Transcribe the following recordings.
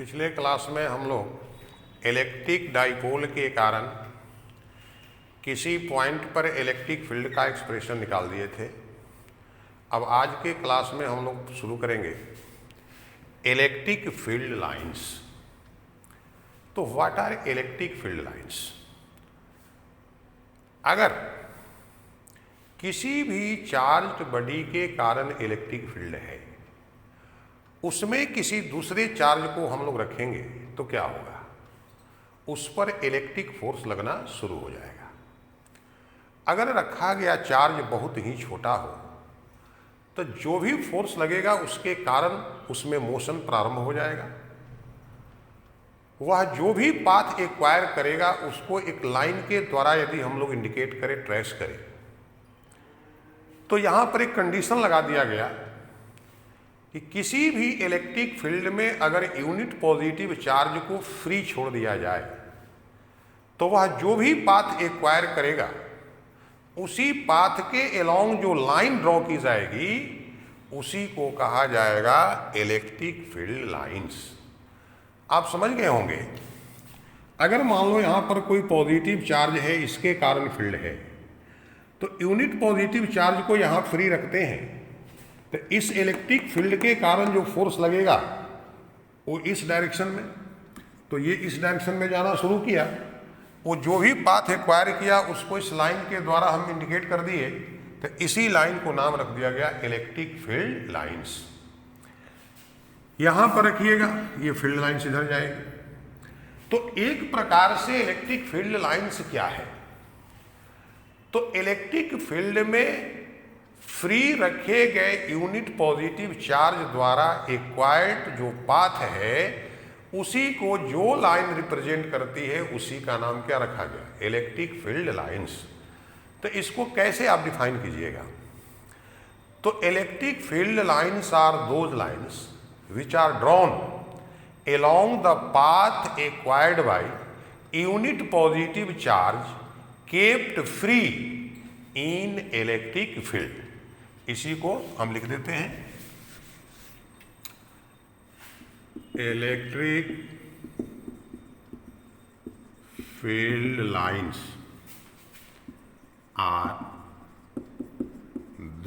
पिछले क्लास में हम लोग इलेक्ट्रिक डाइपोल के कारण किसी पॉइंट पर इलेक्ट्रिक फील्ड का एक्सप्रेशन निकाल दिए थे। अब आज के क्लास में हम लोग शुरू करेंगे इलेक्ट्रिक फील्ड लाइंस। तो what are electric field lines? अगर किसी भी चार्ज बॉडी के कारण इलेक्ट्रिक फील्ड है, उसमें किसी दूसरे चार्ज को हम लोग रखेंगे तो क्या होगा? उस पर इलेक्ट्रिक फोर्स लगना शुरू हो जाएगा। अगर रखा गया चार्ज बहुत ही छोटा हो तो जो भी फोर्स लगेगा उसके कारण उसमें मोशन प्रारंभ हो जाएगा। वह जो भी पाथ एक्वायर करेगा उसको एक लाइन के द्वारा यदि हम लोग इंडिकेट करें, ट्रेस करें, तो यहां पर एक कंडीशन लगा दिया गया कि किसी भी इलेक्ट्रिक फील्ड में अगर यूनिट पॉजिटिव चार्ज को फ्री छोड़ दिया जाए तो वह जो भी पाथ एक्वायर करेगा उसी पाथ के अलोंग जो लाइन ड्रॉ की जाएगी उसी को कहा जाएगा इलेक्ट्रिक फील्ड लाइंस। आप समझ गए होंगे। अगर मान लो यहां पर कोई पॉजिटिव चार्ज है, इसके कारण फील्ड है, तो यूनिट पॉजिटिव चार्ज को यहां फ्री रखते हैं तो इस इलेक्ट्रिक फील्ड के कारण जो फोर्स लगेगा वो इस डायरेक्शन में, तो ये इस डायरेक्शन में जाना शुरू किया। वो जो भी पाथ एक्वायर किया उसको इस लाइन के द्वारा हम इंडिकेट कर दिए, तो इसी लाइन को नाम रख दिया गया इलेक्ट्रिक फील्ड लाइंस। यहां पर रखिएगा, ये फील्ड लाइंस इधर जाएगी। तो एक प्रकार से इलेक्ट्रिक फील्ड लाइंस क्या है? तो इलेक्ट्रिक फील्ड में फ्री रखे गए यूनिट पॉजिटिव चार्ज द्वारा एक्वायर्ड जो पाथ है उसी को जो लाइन रिप्रेजेंट करती है उसी का नाम क्या रखा गया? Electric field lines. तो इसको कैसे आप डिफाइन कीजिएगा? तो electric field lines are those lines which are drawn along the path acquired by unit positive charge kept free in electric field। इसी को हम लिख देते हैं electric field lines are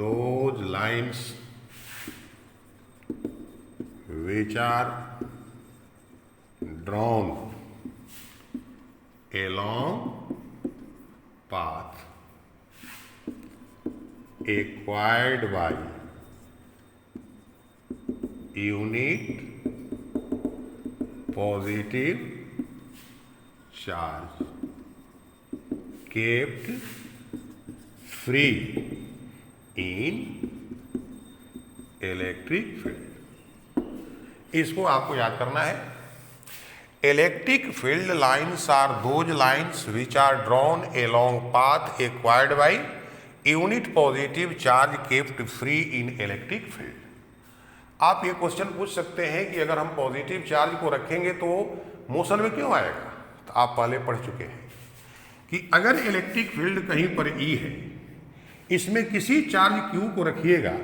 those lines which are drawn along path acquired by unit positive charge kept free in electric field। इसको आपको याद करना है। Electric field lines are those lines which are drawn along path acquired by unit positive charge kept free in electric field. आप ये question पूछ सकते हैं कि अगर हम पॉजिटिव चार्ज को रखेंगे तो मोशन में क्यों आएगा? तो आप पहले पढ़ चुके हैं कि अगर इलेक्ट्रिक फील्ड कहीं पर ई है, इसमें किसी चार्ज क्यू को रखिएगा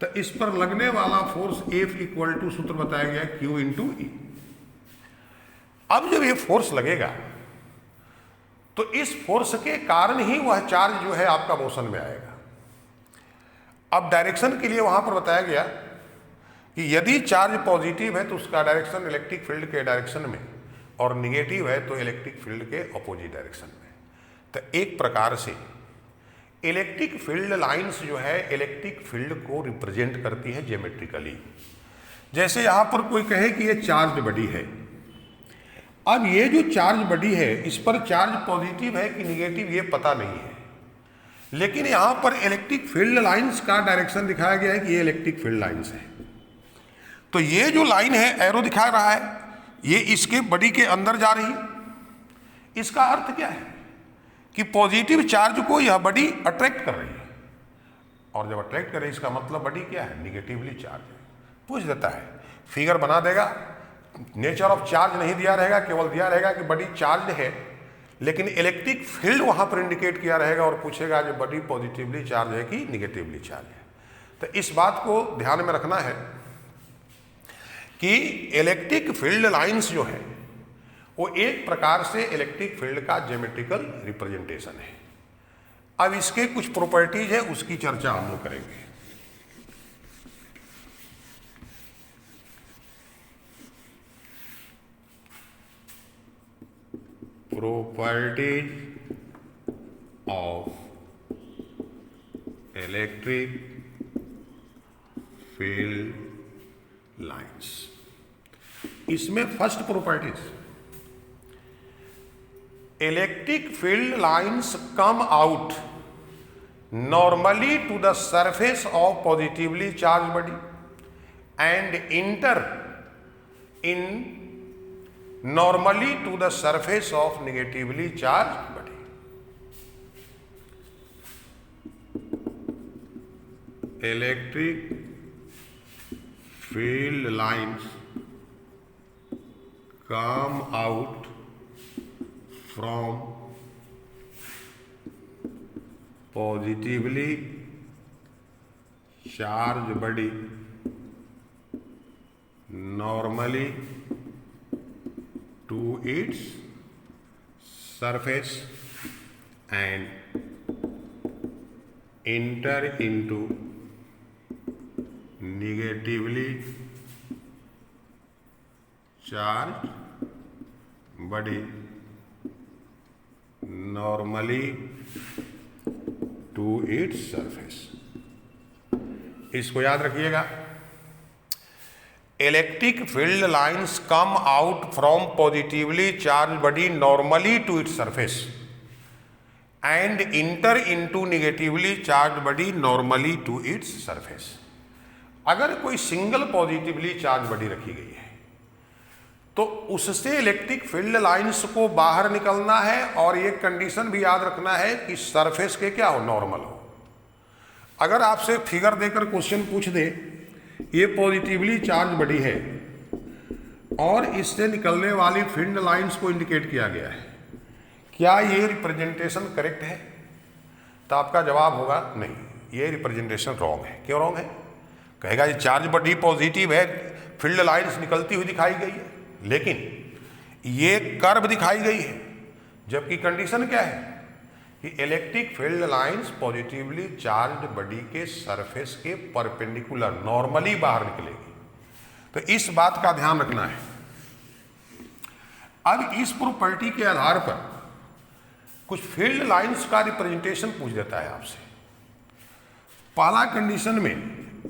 तो इस पर लगने वाला फोर्स F इक्वल टू सूत्र बताया गया Q इंटू ई। अब जब ये फोर्स लगेगा तो इस फोर्स के कारण ही वह चार्ज जो है आपका मोशन में आएगा। अब डायरेक्शन के लिए वहां पर बताया गया कि यदि चार्ज पॉजिटिव है तो उसका डायरेक्शन इलेक्ट्रिक फील्ड के डायरेक्शन में और निगेटिव है तो इलेक्ट्रिक फील्ड के अपोजिट डायरेक्शन में। तो एक प्रकार से इलेक्ट्रिक फील्ड लाइंस जो है इलेक्ट्रिक फील्ड को रिप्रेजेंट करती है ज्योमेट्रिकली। जैसे यहां पर कोई कहे कि ये चार्ज बॉडी है। अब ये जो चार्ज बॉडी है इस पर चार्ज पॉजिटिव है कि निगेटिव ये पता नहीं है, लेकिन यहां पर इलेक्ट्रिक फील्ड लाइंस का डायरेक्शन दिखाया गया है कि ये इलेक्ट्रिक फील्ड लाइंस है। तो ये जो लाइन है एरो दिखा रहा है, ये इसके बॉडी के अंदर जा रही है। इसका अर्थ क्या है कि पॉजिटिव चार्ज को यह बॉडी अट्रैक्ट कर रही है, और जब अट्रैक्ट करे इसका मतलब बॉडी क्या है? निगेटिवली चार्ज है। पूछ देता है, फिगर बना देगा, नेचर ऑफ चार्ज नहीं दिया रहेगा, केवल दिया रहेगा कि बॉडी चार्ज है, लेकिन इलेक्ट्रिक फील्ड वहां पर इंडिकेट किया रहेगा और पूछेगा जो बॉडी पॉजिटिवली चार्ज है कि निगेटिवली चार्ज है। तो इस बात को ध्यान में रखना है कि इलेक्ट्रिक फील्ड लाइंस जो है वो एक प्रकार से इलेक्ट्रिक फील्ड का ज्योमेट्रिकल रिप्रेजेंटेशन है। अब इसके कुछ प्रॉपर्टीज है, उसकी चर्चा हम लोग करेंगे। Properties of electric field lines. इसमें first properties, electric field lines come out normally to the surface of positively charge body and enter in normally to the surface of negatively charge body. Electric field lines come out from positively charged body normally to its surface and enter into negatively charged body normally to its surface। इसको याद रखिएगा, electric field lines come out from positively charge body normally to its surface and enter into negatively charge body normally to its surface. अगर कोई single positively charge body रखी गई है तो उससे इलेक्ट्रिक फील्ड लाइंस को बाहर निकलना है, और एक कंडीशन भी याद रखना है कि सरफेस के क्या हो, नॉर्मल हो। अगर आपसे फिगर देकर क्वेश्चन पूछ दे, ये पॉजिटिवली चार्ज बॉडी है और इससे निकलने वाली फील्ड लाइंस को इंडिकेट किया गया है, क्या ये रिप्रेजेंटेशन करेक्ट है? तो आपका जवाब होगा नहीं, ये रिप्रेजेंटेशन रॉन्ग है। क्यों रॉन्ग है? कहेगा ये चार्ज बॉडी पॉजिटिव है, फील्ड लाइंस निकलती हुई दिखाई गई है, लेकिन ये कर्व दिखाई गई है, जबकि कंडीशन क्या है कि electric field lines positively charge body के सरफेस के परपेंडिकुलर नॉर्मली बाहर निकलेगी। तो इस बात का ध्यान रखना है। अब इस प्रॉपर्टी के आधार पर कुछ फील्ड लाइंस का रिप्रेजेंटेशन पूछ देता है आपसे। पहला कंडीशन में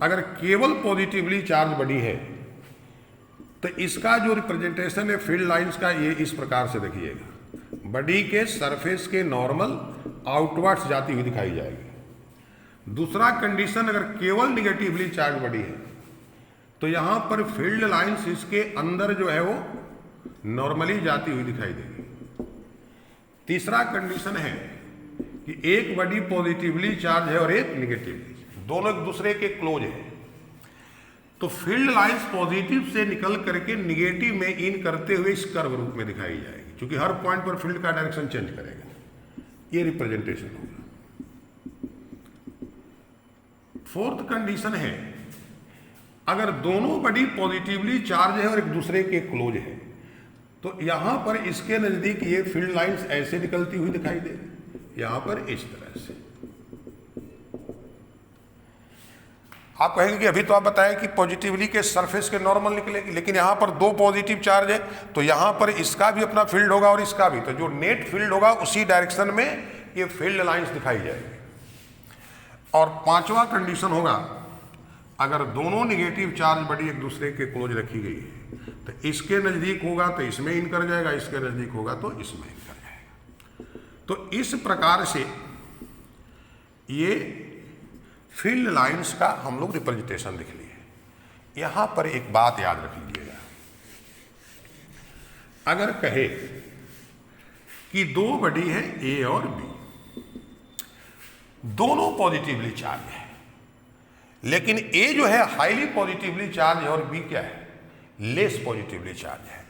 अगर केवल पॉजिटिवली चार्ज बॉडी है तो इसका जो रिप्रेजेंटेशन है फील्ड लाइंस का, ये इस प्रकार से देखिएगा, बॉडी के सरफेस के नॉर्मल आउटवर्ड्स जाती हुई दिखाई जाएगी। दूसरा कंडीशन, अगर केवल निगेटिवली चार्ज बॉडी है तो यहां पर फील्ड लाइंस इसके अंदर जो है वो नॉर्मली जाती हुई दिखाई देगी। तीसरा कंडीशन है कि एक बॉडी पॉजिटिवली चार्ज है और एक निगेटिवली, दोनों एक दूसरे के क्लोज है, तो फील्ड लाइंस पॉजिटिव से निकल करके निगेटिव में इन करते हुए इस कर्व रूप में दिखाई जाएगी, क्योंकि हर पॉइंट पर फील्ड का डायरेक्शन चेंज करेगा। ये रिप्रेजेंटेशन होगा। फोर्थ कंडीशन है, अगर दोनों बॉडी पॉजिटिवली चार्ज है और एक दूसरे के क्लोज है तो यहां पर इसके नजदीक ये फील्ड लाइंस ऐसे निकलती हुई दिखाई दे, यहां पर इस तरह से। आप कहेंगे कि अभी तो आप बताएं कि पॉजिटिवली के सरफेस के नॉर्मल निकलेगी, लेकिन यहाँ पर दो पॉजिटिव चार्ज है तो यहाँ पर इसका भी अपना फील्ड होगा और इसका भी, तो जो नेट फील्ड होगा उसी डायरेक्शन में ये फील्ड लाइंस दिखाई जाएगी। और पांचवा कंडीशन होगा, अगर दोनों निगेटिव चार्ज बॉडी एक दूसरे के क्लोज रखी गई है तो इसके नज़दीक होगा तो इसमें इन कर जाएगा, इसके नज़दीक होगा तो इसमें इन कर जाएगा। तो इस प्रकार से ये फील्ड लाइंस का हम लोग रिप्रेजेंटेशन लिख लिए। यहां पर एक बात याद रख लीजिएगा, अगर कहे कि दो बॉडी है ए और बी, दोनों पॉजिटिवली चार्ज है, लेकिन ए जो है हाईली पॉजिटिवली चार्ज है और बी क्या है, लेस पॉजिटिवली चार्ज है,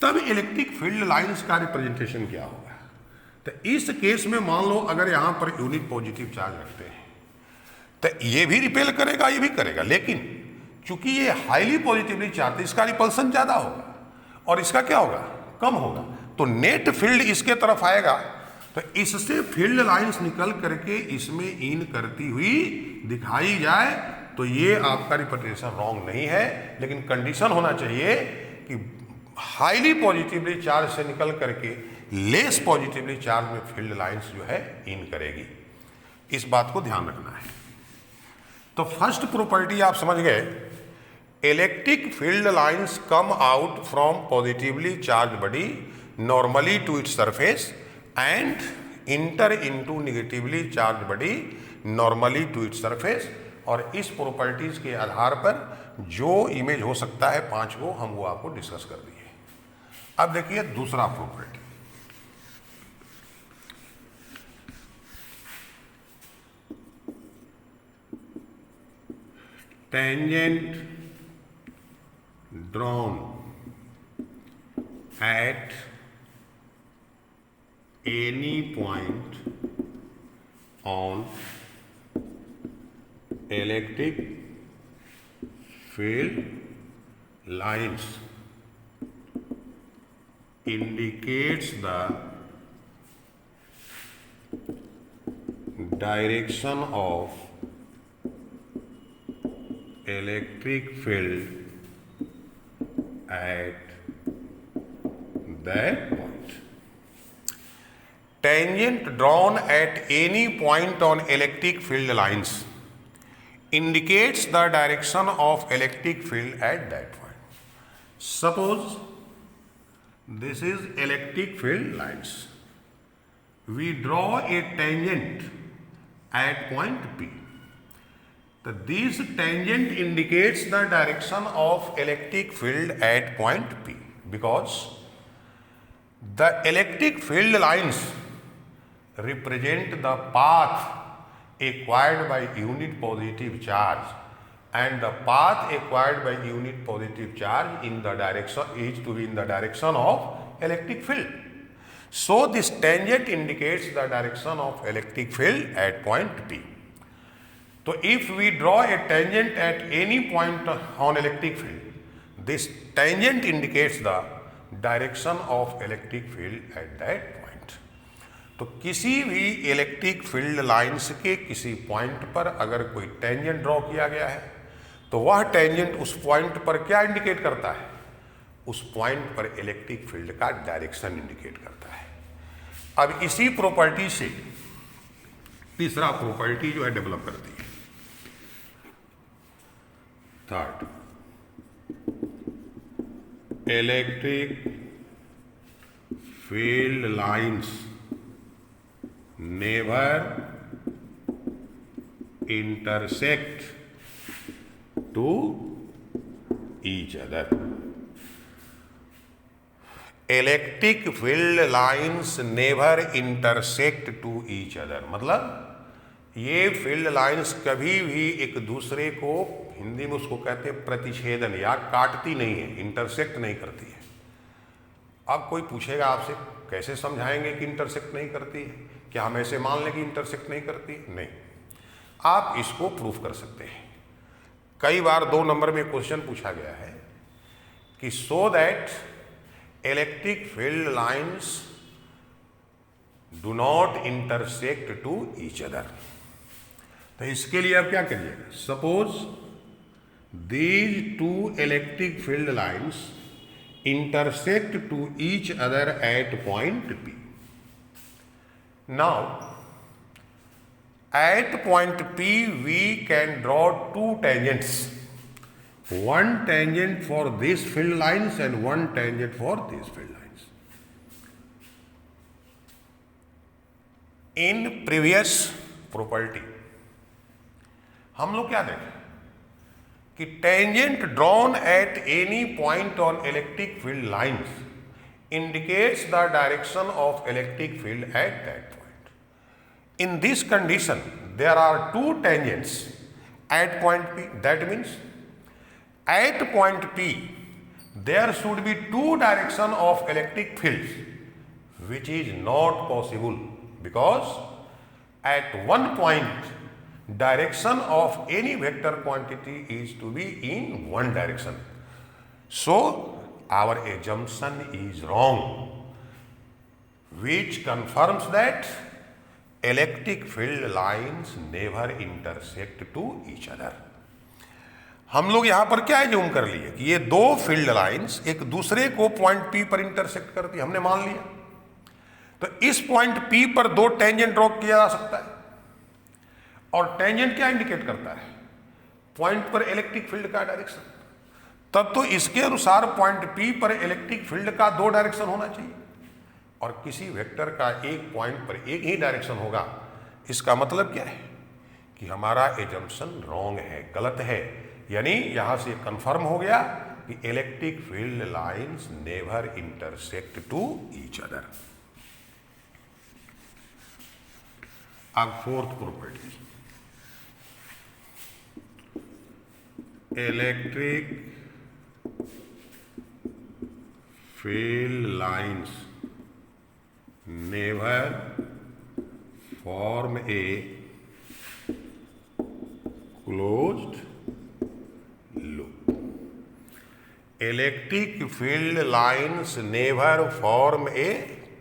तब इलेक्ट्रिक फील्ड लाइंस का रिप्रेजेंटेशन क्या होगा? तो इस केस में मान लो अगर यहां पर यूनिट पॉजिटिव चार्ज रखते हैं तो ये भी रिपेल करेगा, ये भी करेगा, लेकिन चूंकि ये हाईली पॉजिटिवली चार्ज, इसका रिपल्सन ज्यादा होगा और इसका क्या होगा, कम होगा, तो नेट फील्ड इसके तरफ आएगा। तो इससे फील्ड लाइंस निकल करके इसमें इन करती हुई दिखाई जाए तो ये आपका रिप्रेजेंटेशन रॉन्ग नहीं है, लेकिन कंडीशन होना चाहिए कि हाईली पॉजिटिवली चार्ज से निकल करके लेस पॉजिटिवली चार्ज में फील्ड लाइंस जो है इन करेगी। इस बात को ध्यान रखना है। तो फर्स्ट प्रॉपर्टी आप समझ गए, electric field lines come out from positively charge body normally to its surface and enter into negatively charge body normally to its surface. और इस प्रॉपर्टीज के आधार पर जो इमेज हो सकता है 5 को, हम वो आपको डिस्कस कर दिए। अब देखिए दूसरा property, tangent drawn at any point on electric field lines indicates the direction of electric field at that point. Tangent drawn at any point on electric field lines indicates the direction of electric field at that point. Suppose this is electric field lines. We draw a tangent at point P. This tangent indicates the direction of electric field at point P because the electric field lines represent the path acquired by unit positive charge, and the path acquired by unit positive charge in the direction is to be in the direction of electric field. So this tangent indicates the direction of electric field at point P. So if we draw a tangent at any point on electric field, this tangent indicates the direction of electric field at that point. तो किसी भी electric field lines के किसी point पर अगर कोई tangent draw किया गया है तो वह टेंजेंट उस पॉइंट पर क्या इंडिकेट करता है, उस पॉइंट पर इलेक्ट्रिक फील्ड का डायरेक्शन इंडिकेट करता है। अब इसी प्रॉपर्टी से तीसरा प्रॉपर्टी जो है डेवलप करती है। Third, electric field lines never intersect to each other. Electric field lines never intersect to each other. मतलब ये फील्ड लाइंस कभी भी एक दूसरे को, हिंदी में उसको कहते हैं प्रतिच्छेदन या काटती नहीं है, इंटरसेक्ट नहीं करती है। अब कोई पूछेगा आपसे कैसे समझाएंगे कि इंटरसेक्ट नहीं करती है, क्या हम ऐसे मान लें कि इंटरसेक्ट नहीं करती है? नहीं, आप इसको प्रूफ कर सकते हैं। कई बार 2 नंबर में क्वेश्चन पूछा गया है कि so that electric field lines do not intersect to each other. तो इसके लिए आप क्या करिएगा, suppose these 2 electric field lines intersect to each other at point P. Now at point P we can draw 2 tangents, one tangent for these field lines and one tangent for these field lines. In previous property हम लोग क्या देखें कि tangent drawn at any point on electric field lines indicates the direction of electric field at that point. In this condition, there are 2 tangents at point P. That means at point P, there should be 2 directions of electric fields, which is not possible because at one point direction of any vector quantity is to be in one direction. So our assumption is wrong, which confirms that electric field lines never intersect to each other. हम लोग यहां पर क्या assume कर लिए कि ये दो फील्ड लाइंस एक दूसरे को पॉइंट P पर इंटरसेक्ट करती, हमने मान लिया। तो इस पॉइंट P पर दो टेंजेंट ड्रॉ किया जा सकता है, और टेंजेंट क्या इंडिकेट करता है? पॉइंट पर इलेक्ट्रिक फील्ड का डायरेक्शन। तब तो इसके अनुसार पॉइंट P पर इलेक्ट्रिक फील्ड का दो डायरेक्शन होना चाहिए, और किसी वेक्टर का एक पॉइंट पर एक ही डायरेक्शन होगा। इसका मतलब क्या है कि हमारा एजम्पशन रॉन्ग है, गलत है। यानी यहां से कंफर्म हो गया कि electric field lines never intersect to each other. अब fourth property, electric field lines never form a closed loop. Electric field lines never form a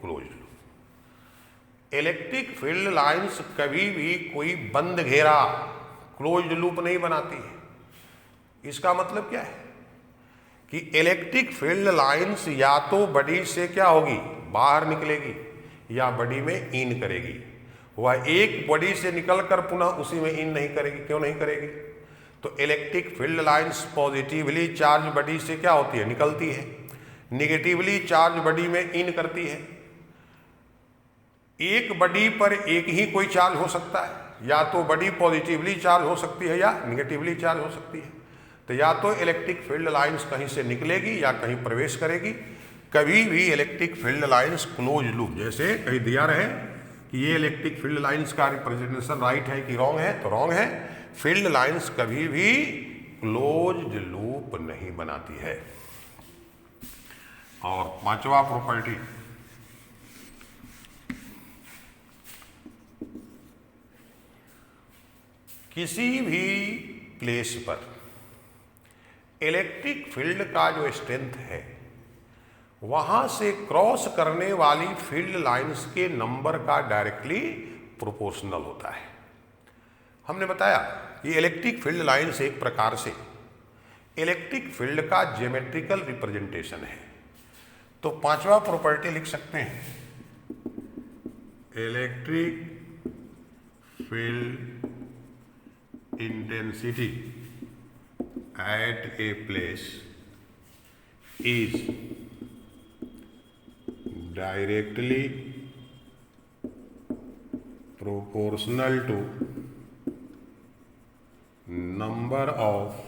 closed loop. Electric field lines कभी भी कोई बंद घेरा क्लोज्ड लूप नहीं बनाती है। इसका मतलब क्या है कि इलेक्ट्रिक फील्ड लाइंस या तो बॉडी से क्या होगी, बाहर निकलेगी, या बॉडी में इन करेगी। वह एक बॉडी से निकलकर पुनः उसी में इन नहीं करेगी। क्यों नहीं करेगी? तो electric field lines positively charge body से क्या होती है, निकलती है, निगेटिवली चार्ज बॉडी में इन करती है। एक बॉडी पर एक ही कोई चार्ज हो सकता है, या तो बॉडी पॉजिटिवली चार्ज हो सकती है या निगेटिवली चार्ज हो सकती है। तो या तो इलेक्ट्रिक फील्ड लाइंस कहीं से निकलेगी या कहीं प्रवेश करेगी। कभी भी electric field lines close loop, जैसे कहीं दिया रहे कि ये इलेक्ट्रिक फील्ड लाइंस का रिप्रेजेंटेशन राइट है कि रॉन्ग है, तो रॉन्ग है। फील्ड लाइंस कभी भी क्लोज्ड लूप नहीं बनाती है। और पांचवा प्रॉपर्टी, किसी भी प्लेस पर इलेक्ट्रिक फील्ड का जो स्ट्रेंथ है वहां से क्रॉस करने वाली फील्ड लाइंस के नंबर का डायरेक्टली प्रोपोर्शनल होता है। हमने बताया कि इलेक्ट्रिक फील्ड लाइंस एक प्रकार से इलेक्ट्रिक फील्ड का ज्योमेट्रिकल रिप्रेजेंटेशन है। तो पांचवा प्रॉपर्टी लिख सकते हैं, electric field intensity at a place is directly proportional to number of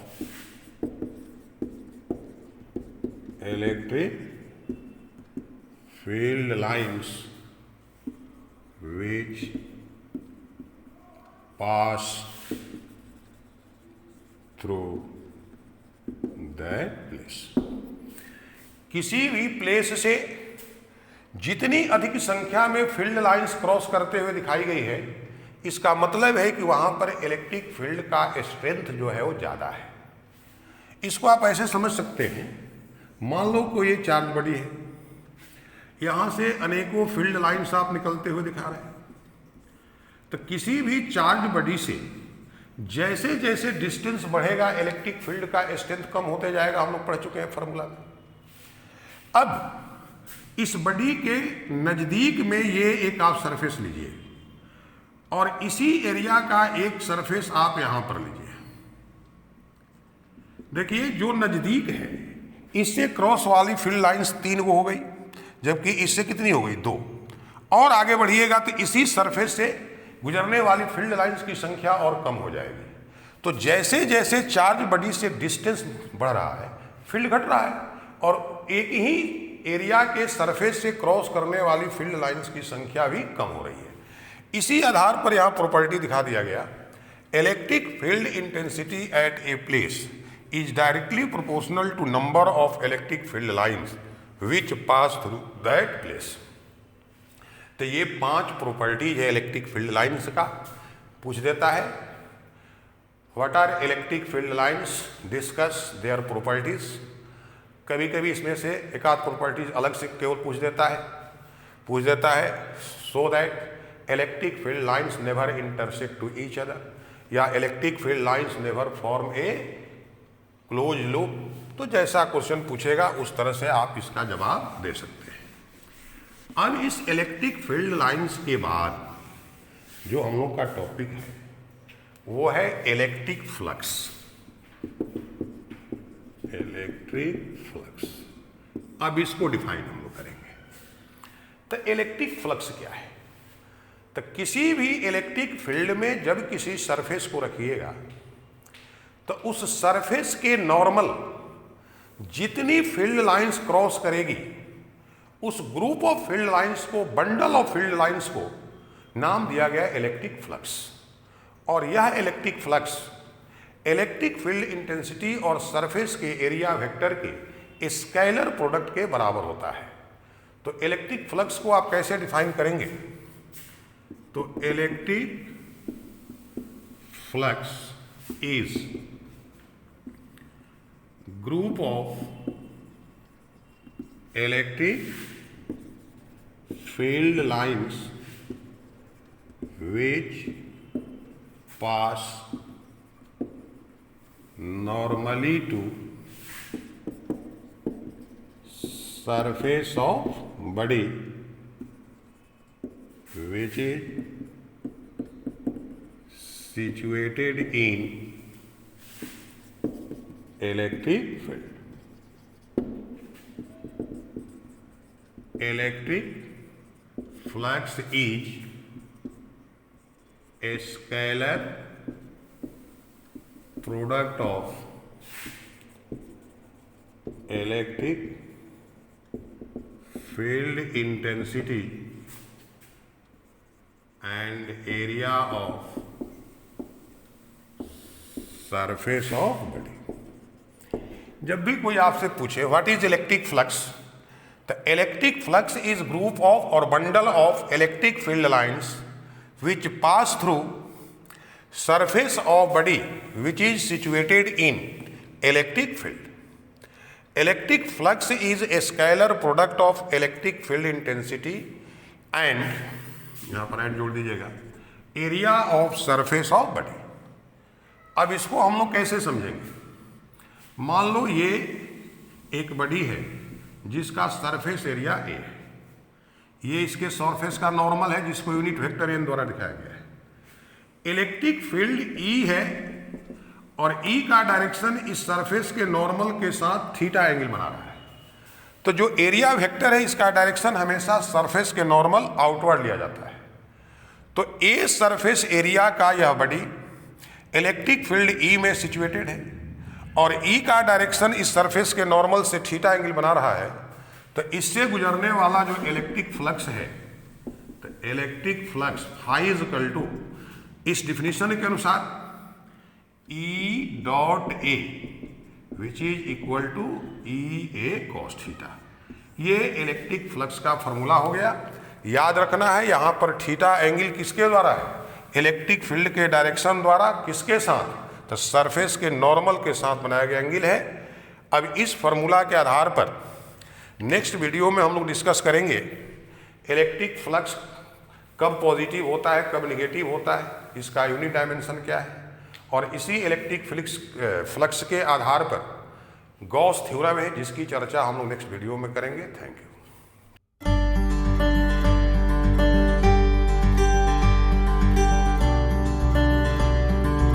electric field lines which pass through that place. किसी भी प्लेस से जितनी अधिक संख्या में फील्ड लाइंस क्रॉस करते हुए दिखाई गई है, इसका मतलब है कि वहां पर इलेक्ट्रिक फील्ड का स्ट्रेंथ जो है वो ज्यादा है। इसको आप ऐसे समझ सकते हैं, मान लो कोई ये चार्ज बॉडी है, यहां से अनेकों फील्ड लाइंस आप निकलते हुए दिखा रहे हैं। तो किसी भी चार्ज बॉडी से जैसे जैसे डिस्टेंस बढ़ेगा इलेक्ट्रिक फील्ड का स्ट्रेंथ कम होते जाएगा। हम लोग पढ़ चुके हैं फॉर्मूला में। अब इस बॉडी के नजदीक में ये एक आप सरफेस लीजिए, और इसी एरिया का एक सरफेस आप यहां पर लीजिए। देखिए जो नजदीक है इससे क्रॉस वाली फील्ड लाइंस 3 गो हो गई, जबकि इससे कितनी हो गई, 2। और आगे बढ़िएगा तो इसी सरफेस से गुजरने वाली फील्ड लाइंस की संख्या और कम हो जाएगी। तो जैसे जैसे चार्ज बॉडी से डिस्टेंस बढ़ रहा है, फील्ड घट रहा है, और एक ही एरिया के सरफेस से क्रॉस करने वाली फील्ड लाइंस की संख्या भी कम हो रही है। इसी आधार पर यहां प्रॉपर्टी दिखा दिया गया, electric field intensity at a place is directly proportional to number of electric field lines which pass through that place. तो ये 5 प्रॉपर्टीज है इलेक्ट्रिक फील्ड लाइंस का। पूछ देता है what are electric field lines, discuss their properties. कभी कभी इसमें से एक आध प्रॉपर्टीज अलग से केवल पूछ देता है so that electric field lines never intersect to each other, या electric field lines never form a close loop. तो जैसा क्वेश्चन पूछेगा उस तरह से आप इसका जवाब दे सकते हैं। अब इस इलेक्ट्रिक फील्ड लाइंस के बाद जो हम लोग का टॉपिक है वो है इलेक्ट्रिक फ्लक्स। इलेक्ट्रिक फ्लक्स, अब इसको डिफाइन हम लोग करेंगे। तो इलेक्ट्रिक फ्लक्स क्या है? तो किसी भी इलेक्ट्रिक फील्ड में जब किसी सरफेस को रखिएगा तो उस सरफेस के नॉर्मल जितनी फील्ड लाइंस क्रॉस करेगी उस ग्रुप ऑफ फील्ड लाइंस को, बंडल ऑफ फील्ड लाइंस को नाम दिया गया इलेक्ट्रिक फ्लक्स। और यह electric flux electric field intensity और सरफेस के एरिया वेक्टर के स्केलर प्रोडक्ट के बराबर होता है। तो इलेक्ट्रिक फ्लक्स को आप कैसे डिफाइन करेंगे? तो electric flux is group of electric field lines which pass normally to surface of body which is situated in electric field. Electric flux is a scalar product of electric field intensity and area of surface of body. जब भी कोई आपसे पूछे what is electric flux, तो electric flux is group of और bundle of electric field lines which pass through surface of body which is situated in electric field. Electric flux is a scalar product of electric field intensity and, यहाँ पर and जोड़ दीजिएगा, area of surface of body. अब इसको हम लोग कैसे समझेंगे? मान लो ये एक बॉडी है जिसका सरफेस एरिया ए है, ये इसके सरफेस का नॉर्मल है जिसको यूनिट वेक्टर एन द्वारा दिखाया गया है। इलेक्ट्रिक फील्ड ई है और ई का डायरेक्शन इस सरफेस के नॉर्मल के साथ थीटा एंगल बना रहा है। तो जो एरिया वेक्टर है इसका डायरेक्शन हमेशा सरफेस के नॉर्मल आउटवर्ड लिया जाता है। तो ए सरफेस एरिया का यह बॉडी इलेक्ट्रिक फील्ड ई में सिचुएटेड है और ई का डायरेक्शन इस सरफेस के नॉर्मल से थीटा एंगल बना रहा है। तो इससे गुजरने वाला जो इलेक्ट्रिक फ्लक्स है, तो electric flux phi is equal to, इस डिफिनीशन के अनुसार E dot A which is equal to E A cos theta. ये इलेक्ट्रिक फ्लक्स का फॉर्मूला हो गया। याद रखना है यहाँ पर थीटा एंगल किसके द्वारा है? इलेक्ट्रिक फील्ड के डायरेक्शन द्वारा। किसके साथ? तो सरफेस के नॉर्मल के साथ बनाया गया एंगल है। अब इस फॉर्मूला के आधार पर नेक्स्ट वीडियो में हम लोग डिस्कस करेंगे इलेक्ट्रिक फ्लक्स कब पॉजिटिव होता है, कब निगेटिव होता है, इसका यूनिट डायमेंशन क्या है, और इसी इलेक्ट्रिक फ्लक्स के आधार पर गॉस थ्योरम है जिसकी चर्चा हम लोग नेक्स्ट वीडियो में करेंगे। Thank you.